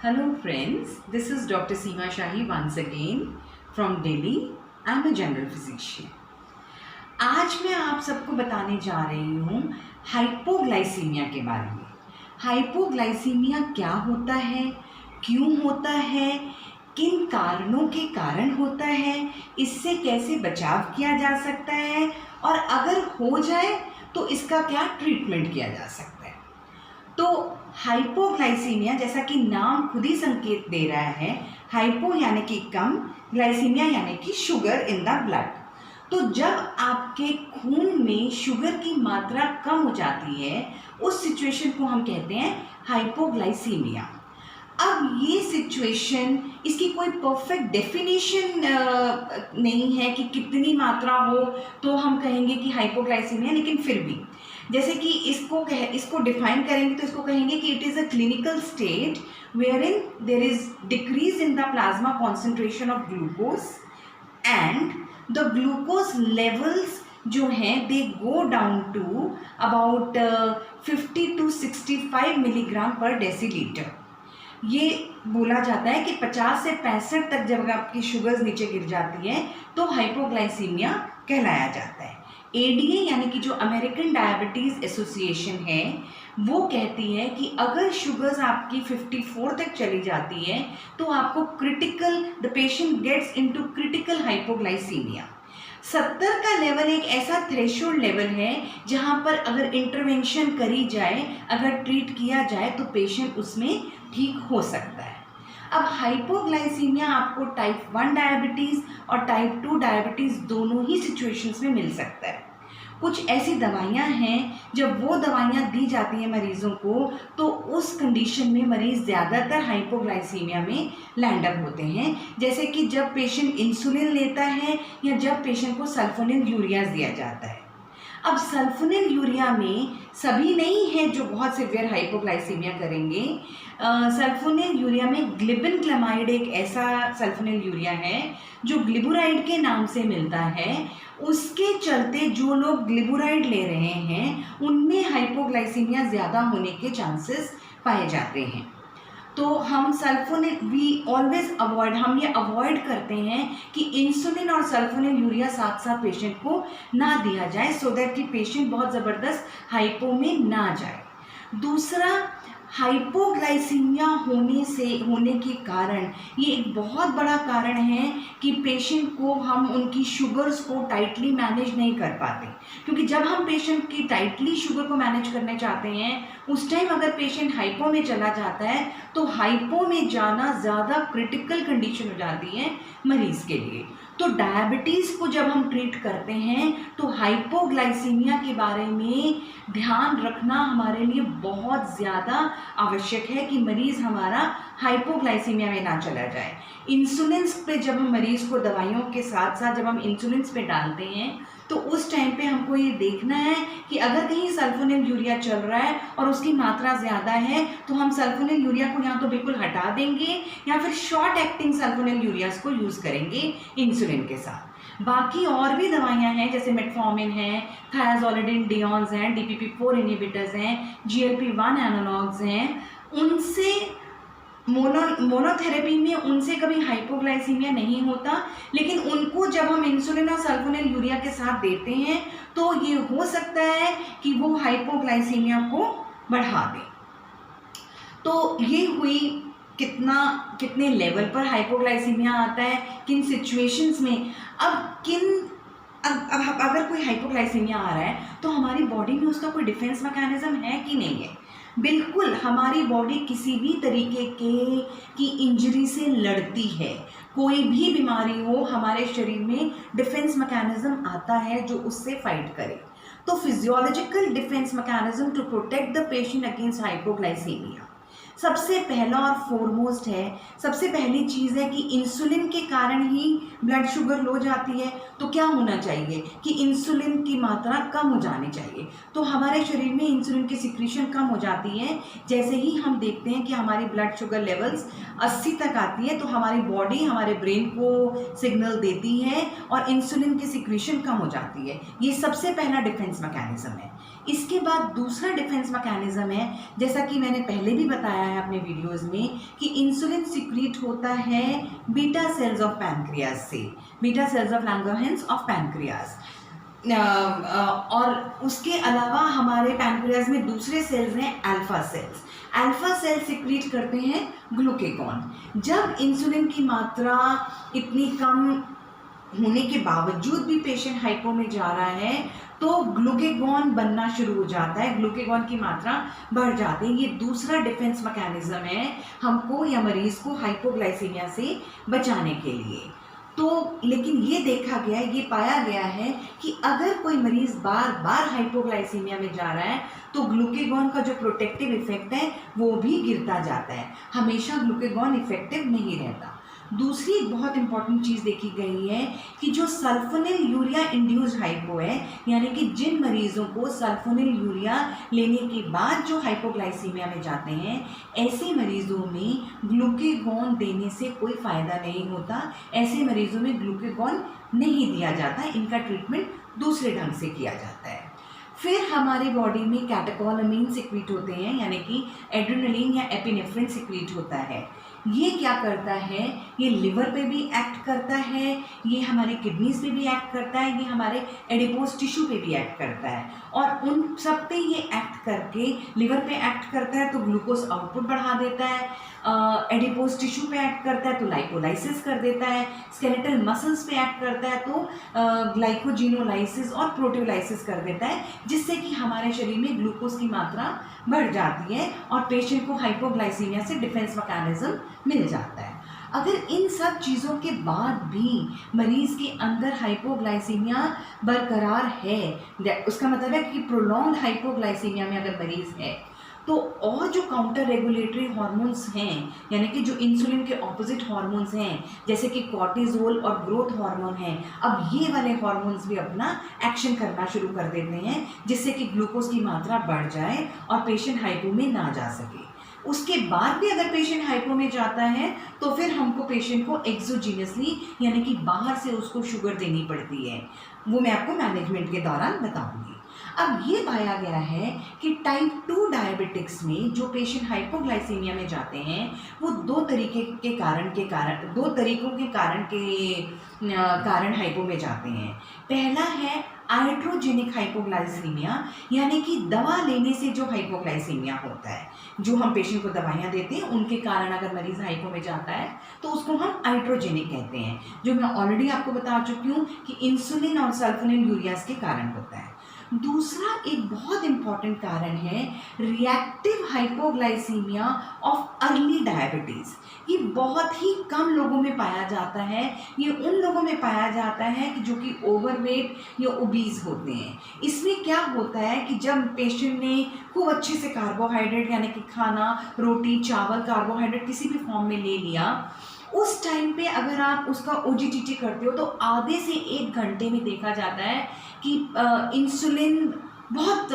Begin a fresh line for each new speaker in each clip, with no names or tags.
Hello friends, this is Dr. Seema Shahi once again from Delhi. I am a general physician. आज मैं आप सबको बताने जा रही हूँ हाइपोग्लाइसीमिया के बारे में। हाइपोग्लाइसीमिया क्या होता है, क्यों होता है, किन कारणों के कारण होता है, इससे कैसे बचाव किया जा सकता है और अगर हो जाए तो इसका क्या ट्रीटमेंट किया जा सकता है। तो हाइपोग्लाइसीमिया, जैसा कि नाम खुद ही संकेत दे रहा है, हाइपो यानी कि कम, ग्लाइसीमिया यानी कि शुगर इन द ब्लड। तो जब आपके खून में शुगर की मात्रा कम हो जाती है, उस सिचुएशन को हम कहते हैं हाइपोग्लाइसीमिया। अब ये सिचुएशन, इसकी कोई परफेक्ट डेफिनेशन नहीं है कि कितनी मात्रा हो तो हम कहेंगे कि हाइपोग्लाइसीमिया, लेकिन फिर भी जैसे कि इसको डिफाइन करेंगे तो इसको कहेंगे कि it is a clinical state where in there is decrease in the plasma concentration of glucose and the glucose levels जो हैं they go down to about 50 to 65 milligram per decilitre. ये बोला जाता है कि 50 से 65 तक जब आपकी शुगर्स नीचे गिर जाती है तो हाइपोग्लाइसीमिया कहलाया जाता है। एडीए यानी कि जो अमेरिकन डायबिटीज़ एसोसिएशन है वो कहती है कि अगर शुगर्स आपकी 54 तक चली जाती है तो आपको the patient gets into critical hypoglycaemia. 70 का लेवल एक ऐसा थ्रेशोल्ड लेवल है जहाँ पर अगर इंटरवेंशन करी जाए, अगर ट्रीट किया जाए तो पेशेंट उसमें ठीक हो सकता है। अब हाइपोग्लाइसीमिया आपको टाइप 1 डायबिटीज़ और टाइप 2 डायबिटीज़ दोनों ही सिचुएशंस में मिल सकता है। कुछ ऐसी दवाइयाँ हैं, जब वो दवाइयाँ दी जाती हैं मरीज़ों को तो उस कंडीशन में मरीज़ ज़्यादातर हाइपोग्लाइसीमिया में लैंड अप होते हैं, जैसे कि जब पेशेंट इंसुलिन लेता है या जब पेशेंट को सल्फोनिल यूरियाज दिया जाता है। अब सल्फोनिल यूरिया में सभी नहीं है जो बहुत सिवियर हाइपोग्लाइसीमिया करेंगे। सल्फोनिल यूरिया में ग्लिबिनक्लेमाइड एक ऐसा सल्फोनिल यूरिया है जो ग्लिबुराइड के नाम से मिलता है। उसके चलते जो लोग ग्लिबुराइड ले रहे हैं उनमें हाइपोग्लाइसीमिया ज़्यादा होने के चांसेस पाए जाते हैं। तो हम सल्फोनिल हम ये अवॉइड करते हैं कि इंसुलिन और सल्फोनिल यूरिया साथ साथ पेशेंट को ना दिया जाए, सो दैट कि पेशेंट बहुत ज़बरदस्त हाइपो में ना जाए। दूसरा, हाइपोग्लाइसीमिया होने के कारण ये एक बहुत बड़ा कारण है कि पेशेंट को हम उनकी शुगर्स को टाइटली मैनेज नहीं कर पाते, क्योंकि जब हम पेशेंट की टाइटली शुगर को मैनेज करना चाहते हैं उस टाइम अगर पेशेंट हाइपो में चला जाता है तो हाइपो में जाना ज़्यादा क्रिटिकल कंडीशन हो जाती है मरीज़ के लिए। तो डायबिटीज़ को जब हम ट्रीट करते हैं तो हाइपोग्लाइसीमिया के बारे में ध्यान रखना हमारे लिए बहुत ज़्यादा आवश्यक है कि मरीज़ हमारा हाइपोग्लाइसीमिया में ना चला जाए। इंसुलिन पे जब हम मरीज़ को दवाइयों के साथ साथ जब हम इंसुलिन पे डालते हैं तो उस टाइम पे हमको ये देखना है कि अगर कहीं सल्फोनिल यूरिया चल रहा है और उसकी मात्रा ज़्यादा है तो हम सल्फोनिल यूरिया को यहाँ तो बिल्कुल हटा देंगे या फिर शॉर्ट एक्टिंग सल्फोनिल यूरियाज को यूज़ करेंगे इंसुलिन के साथ। बाकी और भी दवाइयाँ हैं जैसे मेटफॉर्मिन है, थायाजोलिडिन डियोन्स हैं, DPP-4 इनहिबिटर्स हैं, GLP-1 एनालॉग्स हैं, उनसे मोनोथेरेपी में उनसे कभी हाइपोग्लाइसीमिया नहीं होता, लेकिन उनको जब हम इंसुलिन और सल्फोनिल यूरिया के साथ देते हैं तो ये हो सकता है कि वो हाइपोग्लाइसीमिया को बढ़ा दे। तो ये हुई कितने लेवल पर हाइपोग्लाइसीमिया आता है, किन सिचुएशंस में। अब अगर कोई हाइपोग्लाइसीमिया आ रहा है तो हमारी बॉडी में उसका कोई डिफेंस मैकेनिज्म है कि नहीं है। बिल्कुल, हमारी बॉडी किसी भी तरीके की इंजरी से लड़ती है। कोई भी बीमारी हो हमारे शरीर में डिफेंस मैकेनिज्म आता है जो उससे फाइट करे। तो physiological defence mechanism to protect the patient against hypoglycaemia सबसे पहला और फोरमोस्ट है, सबसे पहली चीज़ है कि इंसुलिन के कारण ही ब्लड शुगर लो जाती है। तो क्या होना चाहिए कि इंसुलिन की मात्रा कम हो जानी चाहिए। तो हमारे शरीर में इंसुलिन की सिक्रीशन कम हो जाती है। जैसे ही हम देखते हैं कि हमारी ब्लड शुगर लेवल्स 80 तक आती है तो हमारी बॉडी हमारे ब्रेन को सिग्नल देती है और इंसुलिन की सिक्रीशन कम हो जाती है। ये सबसे पहला डिफेंस मैकेनिज्म है। इसके बाद दूसरा डिफेंस मैकेनिज्म है, जैसा कि मैंने पहले भी बताया है अपने वीडियोस में, कि इंसुलिन सिक्रीट होता है बीटा सेल्स ऑफ पैनक्रियाज से, beta cells of Langerhans of pancreas. और उसके अलावा हमारे पैनक्रियाज में दूसरे सेल्स हैं alpha cells. Alpha cell secrete करते हैं ग्लूकेगॉन। जब इंसुलिन की मात्रा इतनी कम होने के बावजूद भी पेशेंट हाइपो में जा रहा है तो ग्लूकेगॉन बनना शुरू हो जाता है, ग्लूकेगॉन की मात्रा बढ़ जाती है। ये दूसरा डिफेंस मैकेनिज्म है हमको या मरीज को हाइपोग्लाइसीमिया से बचाने के लिए। तो लेकिन ये देखा गया है, ये पाया गया है कि अगर कोई मरीज बार बार हाइपोग्लाइसीमिया में जा रहा है तो ग्लूकेगॉन का जो प्रोटेक्टिव इफेक्ट है वो भी गिरता जाता है, हमेशा ग्लूकेगॉन इफेक्टिव नहीं रहता। दूसरी एक बहुत इंपॉर्टेंट चीज़ देखी गई है कि जो सल्फोनिल यूरिया इंड्यूस्ड हाइपो है, यानी कि जिन मरीजों को सल्फोनिल यूरिया लेने के बाद जो हाइपोग्लाइसीमिया में जाते हैं, ऐसे मरीजों में ग्लूकेगॉन देने से कोई फ़ायदा नहीं होता, ऐसे मरीजों में ग्लूकेगॉन नहीं दिया जाता, इनका ट्रीटमेंट दूसरे ढंग से किया जाता है। फिर हमारी बॉडी में कैटेकोलामीन सिक्रीट होते हैं, यानी कि एड्रेनलिन या एपिनेफ्रिन सिक्रीट होता है। ये क्या करता है, ये लिवर पे भी एक्ट करता है, ये हमारे किडनीज पे भी एक्ट करता है, ये हमारे एडिपोज टिश्यू पे भी एक्ट करता है, और उन सब पे ये एक्ट करके लिवर पे एक्ट करता है तो ग्लूकोज आउटपुट बढ़ा देता है, एडिपोज टिश्यू पे एक्ट करता है तो लाइपोलाइसिस कर देता है, स्केलेटल मसल्स पे एक्ट करता है तो ग्लाइकोजिनोलाइसिस और प्रोटियोलाइसिस कर देता है, जिससे कि हमारे शरीर में ग्लूकोज की मात्रा बढ़ जाती है और पेशेंट को हाइपोग्लाइसीमिया से डिफेंस मैकेनिज्म मिल जाता है। अगर इन सब चीज़ों के बाद भी मरीज़ के अंदर हाइपोग्लाइसीमिया बरकरार है, उसका मतलब है कि प्रोलॉन्ग हाइपोग्लाइसीमिया में अगर मरीज़ है तो और जो काउंटर रेगुलेटरी हार्मोन्स हैं, यानी कि जो इंसुलिन के ऑपोजिट हार्मोन्स हैं जैसे कि कॉर्टिजोल और ग्रोथ हार्मोन हैं, अब ये वाले हार्मोन्स भी अपना एक्शन करना शुरू कर देते हैं, जिससे कि ग्लूकोज की मात्रा बढ़ जाए और पेशेंट हाइपो में ना जा सके। उसके बाद भी अगर पेशेंट हाइपो में जाता है तो फिर हमको पेशेंट को एक्सोजीनियसली यानी कि बाहर से उसको शुगर देनी पड़ती है, वो मैं आपको मैनेजमेंट के दौरान बताऊंगी। अब ये पाया गया है कि टाइप 2 डायबिटिक्स में जो पेशेंट हाइपोग्लाइसीमिया में जाते हैं वो दो तरीकों के कारण हाइपो में जाते हैं। पहला है आइट्रोजेनिक हाइपोग्लाइसीमिया, यानी कि दवा लेने से जो हाइपोग्लाइसीमिया होता है, जो हम पेशेंट को दवाइयाँ देते हैं उनके कारण अगर मरीज़ हाइपो में जाता है तो उसको हम आइट्रोजेनिक कहते हैं, जो मैं ऑलरेडी आपको बता चुकी हूँ कि इंसुलिन और सल्फोनिल यूरियाज के कारण होता है। दूसरा एक बहुत इम्पॉर्टेंट कारण है reactive hypoglycaemia of early diabetes. ये बहुत ही कम लोगों में पाया जाता है, ये उन लोगों में पाया जाता है कि जो कि ओवरवेट या ओबीज होते हैं। इसमें क्या होता है कि जब पेशेंट ने खूब अच्छे से कार्बोहाइड्रेट यानी कि खाना, रोटी, चावल, कार्बोहाइड्रेट किसी भी फॉर्म में ले लिया, उस टाइम पे अगर आप उसका ओजीटीटी करते हो तो आधे से 1 घंटे में देखा जाता है कि इंसुलिन बहुत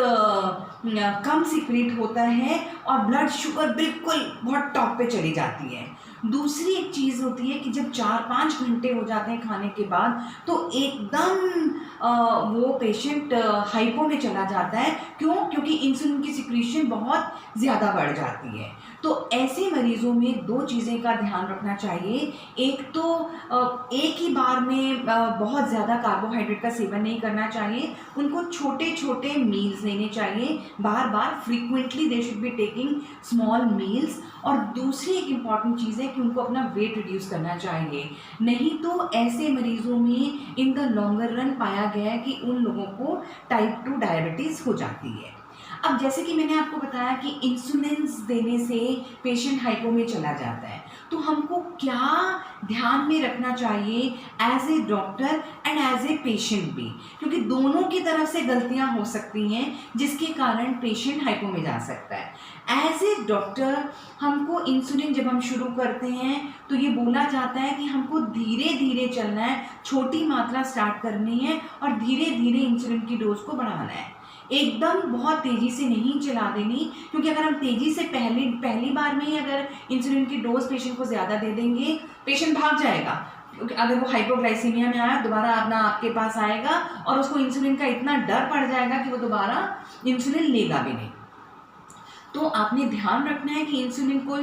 कम सिक्रीट होता है और ब्लड शुगर बिल्कुल बहुत टॉप पे चली जाती है। दूसरी एक चीज़ होती है कि जब 4-5 घंटे हो जाते हैं खाने के बाद तो एकदम वो पेशेंट हाइपो में चला जाता है। क्यों? क्योंकि इंसुलिन की सिक्रीशन बहुत ज़्यादा बढ़ जाती है। तो ऐसे मरीज़ों में 2 चीज़ें का ध्यान रखना चाहिए। एक तो एक ही बार में बहुत ज़्यादा कार्बोहाइड्रेट का सेवन नहीं करना चाहिए, उनको छोटे छोटे मील्स लेने चाहिए, बार बार frequently they should be taking small meals. और दूसरी एक इम्पॉर्टेंट चीज़ है कि उनको अपना वेट रिड्यूस करना चाहिए, नहीं तो ऐसे मरीज़ों में इन द लॉन्गर रन पाया गया है कि उन लोगों को टाइप 2 डायबिटीज़ हो जाती है। अब जैसे कि मैंने आपको बताया कि इंसुलिन देने से पेशेंट हाइपो में चला जाता है, तो हमको क्या ध्यान में रखना चाहिए as a doctor and as a patient भी, क्योंकि दोनों की तरफ से गलतियां हो सकती हैं जिसके कारण पेशेंट हाइपो में जा सकता है। एज ए डॉक्टर हमको इंसुलिन जब हम शुरू करते हैं तो ये बोला जाता है कि हमको धीरे धीरे चलना है, छोटी मात्रा स्टार्ट करनी है और धीरे धीरे इंसुलिन की डोज को बढ़ाना है, एकदम बहुत तेज़ी से नहीं चला देनी। क्योंकि अगर हम तेज़ी से पहली बार में ही अगर इंसुलिन की डोज पेशेंट को ज़्यादा दे देंगे, पेशेंट भाग जाएगा, क्योंकि अगर वो हाइपोग्लाइसीमिया में आया दोबारा अपना आपके पास आएगा और उसको इंसुलिन का इतना डर पड़ जाएगा कि वो दोबारा इंसुलिन लेगा भी नहीं। तो आपने ध्यान रखना है कि इंसुलिन को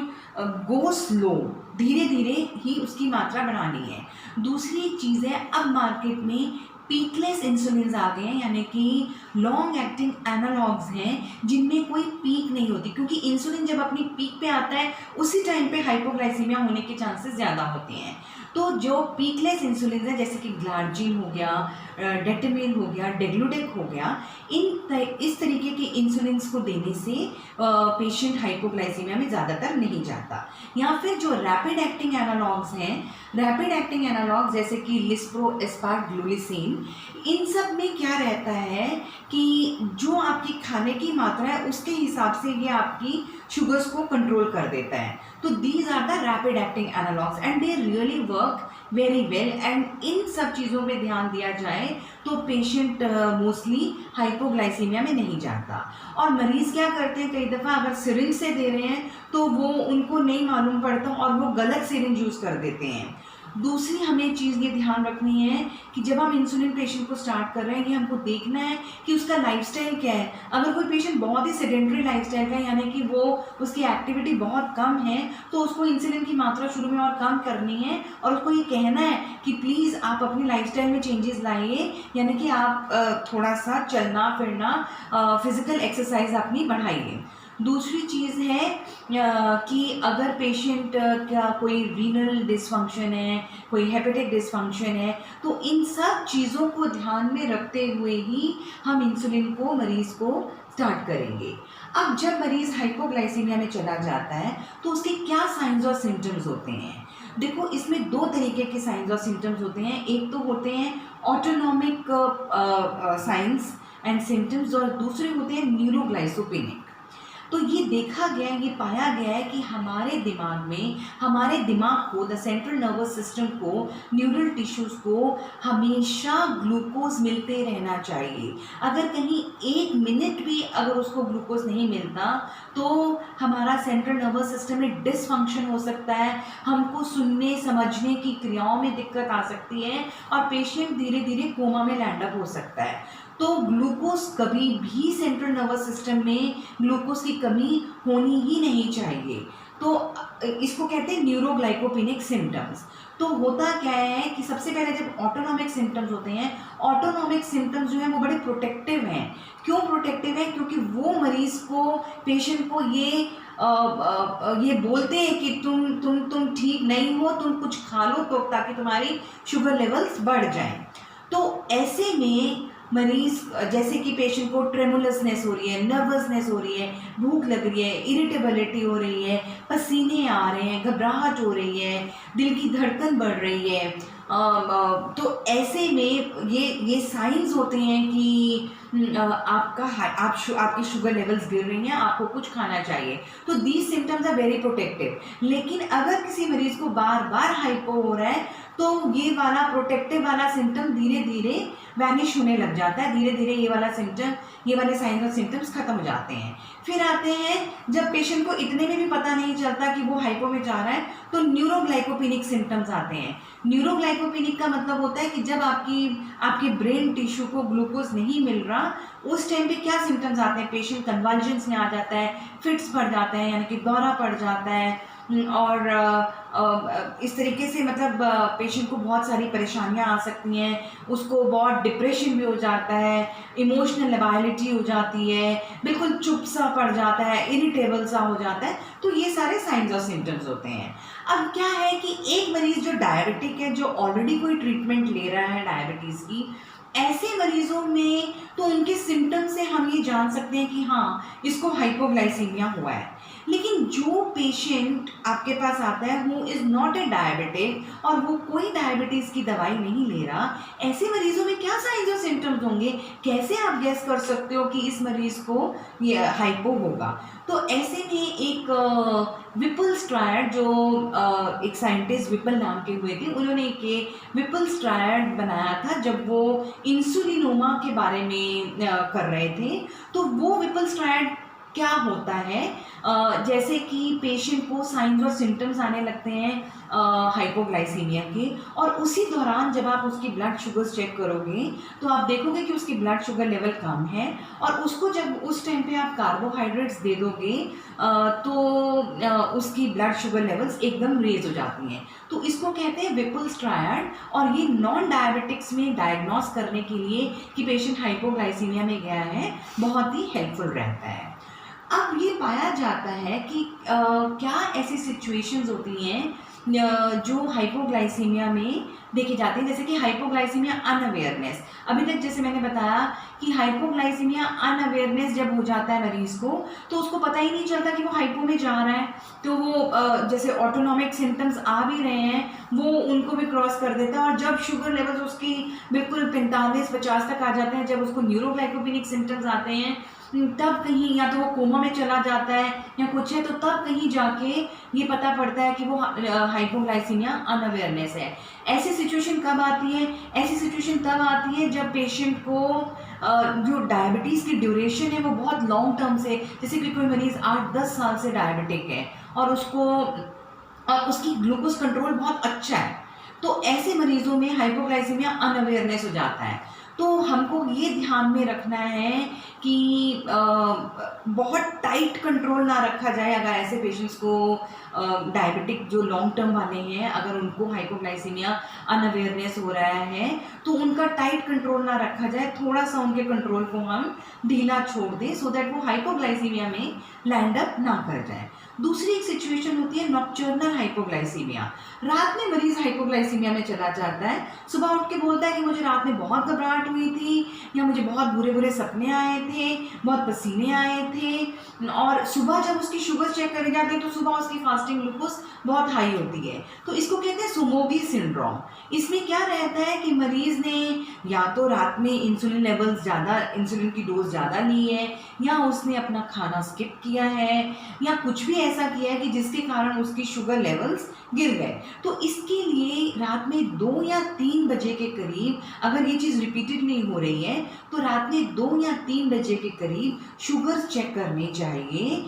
गो स्लो, धीरे धीरे ही उसकी मात्रा बढ़ानी है। दूसरी चीज़ है, अब मार्केट में पीकलेस इंसुलिन आ गए हैं, यानी कि लॉन्ग एक्टिंग एनालॉग्स हैं जिनमें कोई पीक नहीं होती, क्योंकि इंसुलिन जब अपनी पीक पे आता है उसी टाइम पे हाइपोग्लाइसीमिया होने के चांसेस ज़्यादा होते हैं। तो जो पीकलेस इंसुलिन है जैसे कि ग्लार्जिन हो गया, डेटामिल हो गया, डेग्लूडेक हो गया, इस तरीके के इंसुलिन को देने से पेशेंट हाइपोग्लाइसीमिया में ज़्यादातर नहीं जाता। या फिर जो रैपिड एक्टिंग एनालॉग्स हैं, रैपिड एक्टिंग एनालॉग्स जैसे कि लिस्प्रो, एस्पार्टग्लूलिसिन, इन सब में क्या रहता है कि जो आपकी खाने की मात्रा है उसके हिसाब से ये आपकी शुगर्स को कंट्रोल कर देता है। तो these are the rapid acting analogues and they really work very well. And इन सब चीज़ों पे ध्यान दिया जाए तो पेशेंट मोस्टली हाइपोग्लाइसीमिया में नहीं जाता। और मरीज़ क्या करते हैं, कई दफ़ा अगर सिरिंज से दे रहे हैं तो वो उनको नहीं मालूम पड़ता और वो गलत सिरिंज यूज़ कर देते हैं। दूसरी हमें चीज़ ये ध्यान रखनी है कि जब हम इंसुलिन पेशेंट को स्टार्ट कर रहे हैं, ये हमको देखना है कि उसका लाइफस्टाइल क्या है। अगर कोई पेशेंट बहुत ही सेडेंटरी लाइफस्टाइल का है, यानी कि वो उसकी एक्टिविटी बहुत कम है, तो उसको इंसुलिन की मात्रा शुरू में और कम करनी है और उसको ये कहना है कि प्लीज़ आप अपनी लाइफस्टाइल में चेंजेस लाइए, यानी कि आप थोड़ा सा चलना फिरना, फिजिकल एक्सरसाइज अपनी बढ़ाइए। दूसरी चीज़ है कि अगर पेशेंट का कोई रीनल डिसफंक्शन है, कोई हेपेटिक डिसफंक्शन है, तो इन सब चीज़ों को ध्यान में रखते हुए ही हम इंसुलिन को मरीज़ को स्टार्ट करेंगे। अब जब मरीज़ हाइपोग्लाइसीमिया में चला जाता है तो उसके क्या साइंस और सिम्टम्स होते हैं। देखो, इसमें दो तरीके के साइंस और सिम्टम्स होते हैं। एक तो होते हैं ऑटोनॉमिक साइंस एंड सिम्टम्स और दूसरे होते हैं न्यूरोग्लाइकोपेनिक। तो ये देखा गया है, ये पाया गया है कि हमारे दिमाग में, हमारे दिमाग को, द सेंट्रल नर्वस सिस्टम को, न्यूरल टिश्यूज़ को हमेशा ग्लूकोज मिलते रहना चाहिए। अगर कहीं 1 मिनट भी अगर उसको ग्लूकोज नहीं मिलता तो हमारा सेंट्रल नर्वस सिस्टम में डिसफंक्शन हो सकता है, हमको सुनने समझने की क्रियाओं में दिक्कत आ सकती है और पेशेंट धीरे धीरे कोमा में लैंड अप हो सकता है। तो ग्लूकोज कभी भी सेंट्रल नर्वस सिस्टम में ग्लूकोज की कमी होनी ही नहीं चाहिए। तो इसको कहते हैं न्यूरोग्लाइकोपेनिक सिम्टम्स। तो होता क्या है कि सबसे पहले जब ऑटोनॉमिक सिम्टम्स होते हैं, ऑटोनॉमिक सिम्टम्स जो हैं वो बड़े प्रोटेक्टिव हैं। क्यों प्रोटेक्टिव है? क्योंकि वो मरीज़ को, पेशेंट को ये बोलते हैं कि तुम ठीक नहीं हो, तुम कुछ खा लो तो ताकि तुम्हारी शुगर लेवल्स बढ़ जाएं। तो ऐसे में मरीज़, जैसे कि पेशेंट को ट्रेमुलसनेस हो रही है, नर्वसनेस हो रही है, भूख लग रही है, इरिटेबिलिटी हो रही है, पसीने आ रहे हैं, घबराहट हो रही है, दिल की धड़कन बढ़ रही है, तो ऐसे में ये साइंस होते हैं कि आपकी शुगर लेवल्स गिर रही हैं, आपको कुछ खाना चाहिए। तो these symptoms are very protective. लेकिन अगर किसी मरीज़ को बार बार हाइपो हो रहा है तो ये वाला प्रोटेक्टिव वाला सिम्टम धीरे धीरे वैनिश होने लग जाता है, धीरे धीरे ये वाले साइंस और सिम्टम्स खत्म हो जाते हैं। फिर आते हैं जब पेशेंट को इतने में भी पता नहीं चलता कि वो हाइपो में जा रहा है, तो न्यूरोग्लाइकोपेनिक सिम्टम्स आते हैं। न्यूरोग्लाइकोपेनिक का मतलब होता है कि जब आपके ब्रेन टिश्यू को ग्लूकोज नहीं मिल रहा, उस टाइम पे क्या सिम्टम्स आते हैं, पेशेंट कन्वल्जन्स में आ जाता है, फिट्स पड़ जाते हैं, यानी कि दौरा पड़ जाता है, और इस तरीके से मतलब पेशेंट को बहुत सारी परेशानियां आ सकती हैं, उसको बहुत डिप्रेशन भी हो जाता है, इमोशनल लबाइलिटी हो जाती है, बिल्कुल चुप सा पड़ जाता है, इरिटेबल सा हो जाता है। तो ये सारे साइंस और सिम्टम्स होते हैं। अब क्या है कि एक मरीज़ जो डायबिटिक है, जो ऑलरेडी कोई ट्रीटमेंट ले रहा है डायबिटीज़ की, ऐसे मरीजों में तो उनके सिम्टम्स से हम ये जान सकते हैं कि हाँ, इसको हाइपोग्लाइसीमिया हुआ है। लेकिन जो पेशेंट आपके पास आता है who is not a diabetic और वो कोई डायबिटीज़ की दवाई नहीं ले रहा, ऐसे मरीजों में क्या साइंस और सिम्टम्स होंगे? कैसे आप गेस कर सकते हो कि इस मरीज़ को ये हाइपो होगा? तो ऐसे में एक विपुल स्ट्रायड, जो एक साइंटिस्ट विपुल नाम के हुए थे, उन्होंने एक विपुल स्ट्रायड बनाया था जब वो इंसुलिनोमा के बारे में कर रहे थे। तो वो विपुल स्ट्रायड क्या होता है, जैसे कि पेशेंट को साइंस और सिम्टम्स आने लगते हैं हाइपोग्लाइसीमिया के, और उसी दौरान जब आप उसकी ब्लड शुगर्स चेक करोगे तो आप देखोगे कि उसकी ब्लड शुगर लेवल कम है, और उसको जब उस टाइम पे आप कार्बोहाइड्रेट्स दे दोगे तो उसकी ब्लड शुगर लेवल्स एकदम रेज हो जाती हैं। तो इसको कहते हैं विपुल्स ट्रायड, और ये नॉन डायबिटिक्स में डायग्नोस करने के लिए कि पेशेंट हाइपोग्लाइसीमिया में गया है बहुत ही हेल्पफुल रहता है। अब ये पाया जाता है कि क्या ऐसी सिचुएशंस होती हैं जो हाइपोग्लाइसीमिया में देखी जाती हैं, जैसे कि हाइपोग्लाइसीमिया अनअवेयरनेस। अभी तक जैसे मैंने बताया कि हाइपोग्लाइसीमिया अनअवेयरनेस जब हो जाता है मरीज को, तो उसको पता ही नहीं चलता कि वो हाइपो में जा रहा है, तो वो जैसे ऑटोनॉमिक सिम्टम्स आ भी रहे हैं वो उनको भी क्रॉस कर देता है, और जब शुगर लेवल्स उसकी बिल्कुल 45-50 तक आ जाते हैं, जब उसको न्यूरोग्लाइकोपेनिक सिम्टम्स आते हैं, तब कहीं या तो वो कोमा में चला जाता है या कुछ है, तो तब कहीं जाके ये पता पड़ता है कि वो हाइपोग्लाइसीमिया अनअवेयरनेस है। ऐसी सिचुएशन कब आती है? ऐसी सिचुएशन तब आती है जब पेशेंट को जो डायबिटीज़ की ड्यूरेशन है वो बहुत लॉन्ग टर्म से, जैसे कि कोई मरीज़ 8-10 साल से डायबिटिक है और उसकी ग्लूकोज कंट्रोल बहुत अच्छा है, तो ऐसे मरीजों में हाइपोग्लाइसीमिया अनअवेयरनेस हो जाता है। तो हमको ये ध्यान में रखना है कि बहुत टाइट कंट्रोल ना रखा जाए। अगर ऐसे पेशेंट्स को डायबिटिक जो लॉन्ग टर्म वाले हैं, अगर उनको हाइपोग्लाइसीमिया अनअवेयरनेस हो रहा है तो उनका टाइट कंट्रोल ना रखा जाए, थोड़ा सा उनके कंट्रोल को हम ढीला छोड़ दें, सो दैट वो हाइपोग्लाइसीमिया में लैंड अप ना कर जाए। दूसरी एक सिचुएशन होती है नॉक्टर्नल हाइपोग्लाइसीमिया। रात में मरीज हाइपोग्लाइसीमिया में चला जाता है, सुबह उठ के बोलता है कि मुझे रात में बहुत घबराहट हुई थी, या मुझे बहुत बुरे बुरे सपने आए थे, बहुत पसीने आए थे, और सुबह जब उसकी शुगर चेक करी जाती है तो सुबह उसकी फास्टिंग ग्लूकोज बहुत हाई होती है। तो इसको कहते हैं सोमोगी सिंड्रोम। इसमें क्या रहता है कि मरीज ने या तो रात में इंसुलिन लेवल्स ज़्यादा, इंसुलिन की डोज ज़्यादा ली है, या उसने अपना खाना स्किप किया है, या कुछ भी ऐसा किया है कि जिसके कारण उसकी शुगर लेवल्स गिर गए। तो इसके लिए रात में 2 या 3 बजे के करीब, अगर ये चीज़ रिपीटेडली हो रही है तो रात में 2 या 3 बजे के करीब शुगर चेक करनी चाहिए,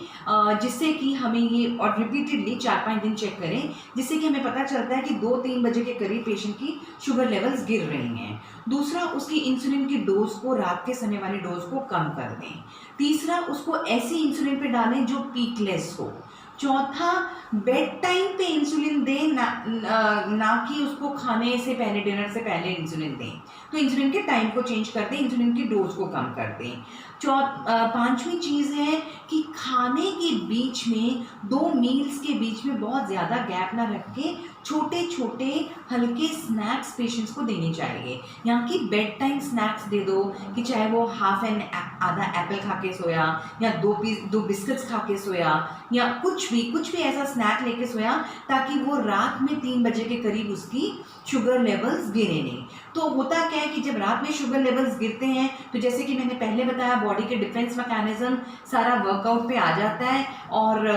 जिससे कि हमें ये, और रिपीटेडली 4-5 दिन चेक करें, जिससे कि हमें पता चलता है कि 2-3 बजे के करीब पेशेंट की शुगर लेवल्स गिर रही हैं। दूसरा, उसकी इंसुलिन की डोज को, रात के समय वाली डोज को कम कर दें। तीसरा, उसको ऐसी इंसुलिन पे डालें जो पीकलेस हो। चौथा, बेड टाइम पे इंसुलिन दें, ना कि उसको खाने से पहले, डिनर से पहले इंसुलिन दें। तो इंसुलिन के टाइम को चेंज कर दें, इंसुलिन की डोज को कम कर दें। पांचवी चीज़ है कि खाने के बीच में, 2 मील्स के बीच में बहुत ज़्यादा गैप ना रख के छोटे छोटे हल्के स्नैक्स पेशेंट्स को देने चाहिए। यहाँ की बेड टाइम स्नैक्स दे दो, कि चाहे वो आधा एप्पल खा के सोया, या 2 बिस्किट्स खा के सोया, या कुछ भी ऐसा स्नैक लेके सोया, ताकि वो रात में 3 बजे के करीब उसकी शुगर लेवल्स गिरे नहीं। तो होता क्या है कि जब रात में शुगर लेवल्स गिरते हैं तो जैसे कि मैंने पहले बताया, बॉडी के डिफेंस मैकेनिज्म सारा वर्कआउट पे आ जाता है और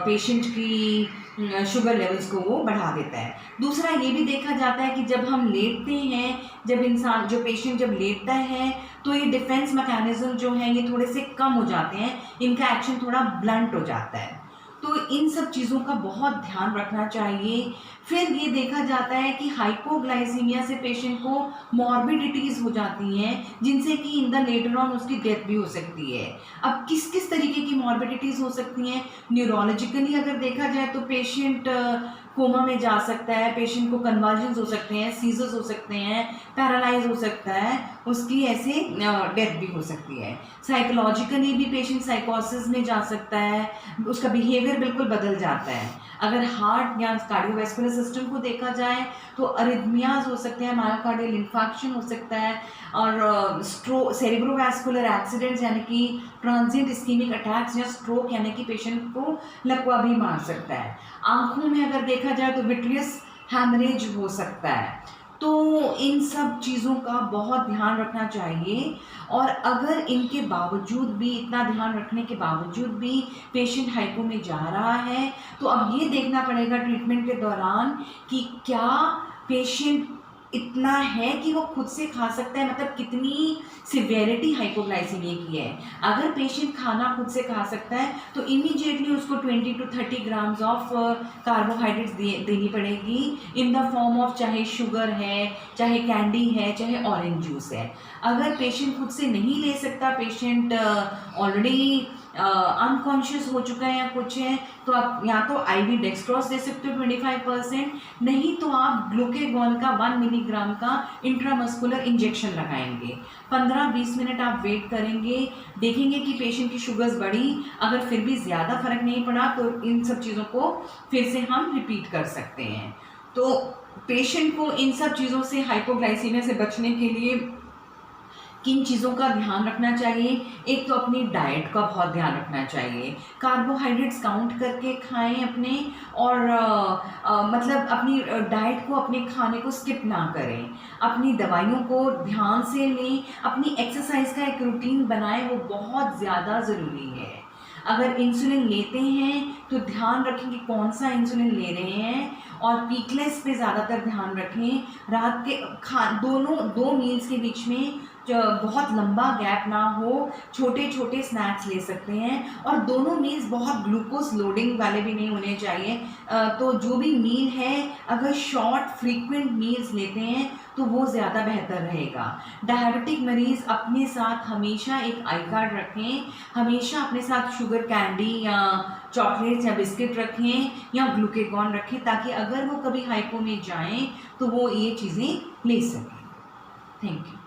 पेशेंट की शुगर लेवल्स को वो बढ़ा देता है। दूसरा, ये भी देखा जाता है कि जब हम लेटते हैं, जो पेशेंट जब लेटता है तो ये डिफेंस मैकेनिज्म जो है ये थोड़े से कम हो जाते हैं, इनका एक्शन थोड़ा ब्लंट हो जाता है। तो इन सब चीज़ों का बहुत ध्यान रखना चाहिए। फिर ये देखा जाता है कि हाइपोग्लाइसीमिया से पेशेंट को मॉर्बिडिटीज़ हो जाती हैं, जिनसे कि इन द लेटर ऑन उसकी डेथ भी हो सकती है। अब किस किस तरीके की मॉर्बिडिटीज़ हो सकती हैं? न्यूरोलॉजिकली अगर देखा जाए तो पेशेंट कोमा में जा सकता है, पेशेंट को कन्वर्जन्स हो सकते हैं, सीजर्स हो सकते हैं, पैरालाइज हो सकता है, उसकी ऐसे डेथ भी हो सकती है। साइकोलॉजिकली भी पेशेंट साइकोसिस में जा सकता है, उसका बिहेवियर बिल्कुल बदल जाता है। अगर हार्ट या कार्डियोवैस्कुलर सिस्टम को देखा जाए तो अरिथमियाज हो सकते हैं, मायोकार्डियल इंफार्क्शन हो सकता है, और सेरेब्रोवैस्कुलर एक्सीडेंट्स यानी कि ट्रांजिएंट इस्कीमिक अटैक्स या स्ट्रोक यानी कि पेशेंट को लकवा भी मार सकता है। आँखों में अगर देखा जाए तो विट्रियस हैमरेज हो सकता है। तो इन सब चीज़ों का बहुत ध्यान रखना चाहिए, और अगर इनके बावजूद भी, इतना ध्यान रखने के बावजूद भी पेशेंट हाइपो में जा रहा है, तो अब ये देखना पड़ेगा ट्रीटमेंट के दौरान कि क्या पेशेंट इतना है कि वो खुद से खा सकता है, मतलब कितनी सिवियरिटी हाइपोग्लाइसीमिया की है। अगर पेशेंट खाना खुद से खा सकता है तो इमीडिएटली उसको 20 to 30 ग्राम्स ऑफ कार्बोहाइड्रेट्स देनी पड़ेगी इन द फॉर्म ऑफ, चाहे शुगर है, चाहे कैंडी है, चाहे ऑरेंज जूस है। अगर पेशेंट खुद से नहीं ले सकता, पेशेंट ऑलरेडी अनकॉन्शियस हो चुका है या कुछ है, तो आप या तो IV डेक्सट्रोज दे सकते हो 25%, नहीं तो आप ग्लूकेगॉन का 1 मिलीग्राम का इंट्रामस्कुलर इंजेक्शन लगाएंगे। 15-20 मिनट आप वेट करेंगे, देखेंगे कि पेशेंट की शुगर्स बढ़ी। अगर फिर भी ज़्यादा फर्क नहीं पड़ा तो इन सब चीज़ों को फिर से हम रिपीट कर सकते हैं। तो पेशेंट को इन सब चीज़ों से, हाइपोग्लाइसीमिया से बचने के लिए किन चीज़ों का ध्यान रखना चाहिए? एक तो अपनी डाइट का बहुत ध्यान रखना चाहिए। कार्बोहाइड्रेट्स काउंट करके खाएं अपने, और मतलब अपनी डाइट को, अपने खाने को स्किप ना करें। अपनी दवाइयों को ध्यान से लें। अपनी एक्सरसाइज का एक रूटीन बनाएं, वो बहुत ज़्यादा ज़रूरी है। अगर इंसुलिन लेते हैं तो ध्यान रखें कि कौन सा इंसुलिन ले रहे हैं, और पीकलेस पे ज़्यादातर ध्यान रखें। रात के दो मील्स के बीच में जो बहुत लंबा गैप ना हो, छोटे छोटे स्नैक्स ले सकते हैं, और दोनों मील्स बहुत ग्लूकोज लोडिंग वाले भी नहीं होने चाहिए। तो जो भी मील है, अगर शॉर्ट फ्रीक्वेंट मील्स लेते हैं तो वो ज़्यादा बेहतर रहेगा। डायबिटिक मरीज़ अपने साथ हमेशा एक आई कार्ड रखें, हमेशा अपने साथ शुगर कैंडी या चॉकलेट्स या बिस्किट रखें या ग्लूकेगॉन रखें, ताकि अगर वो कभी हाइपो में जाएं तो वो ये चीज़ें ले सकें। Thank you.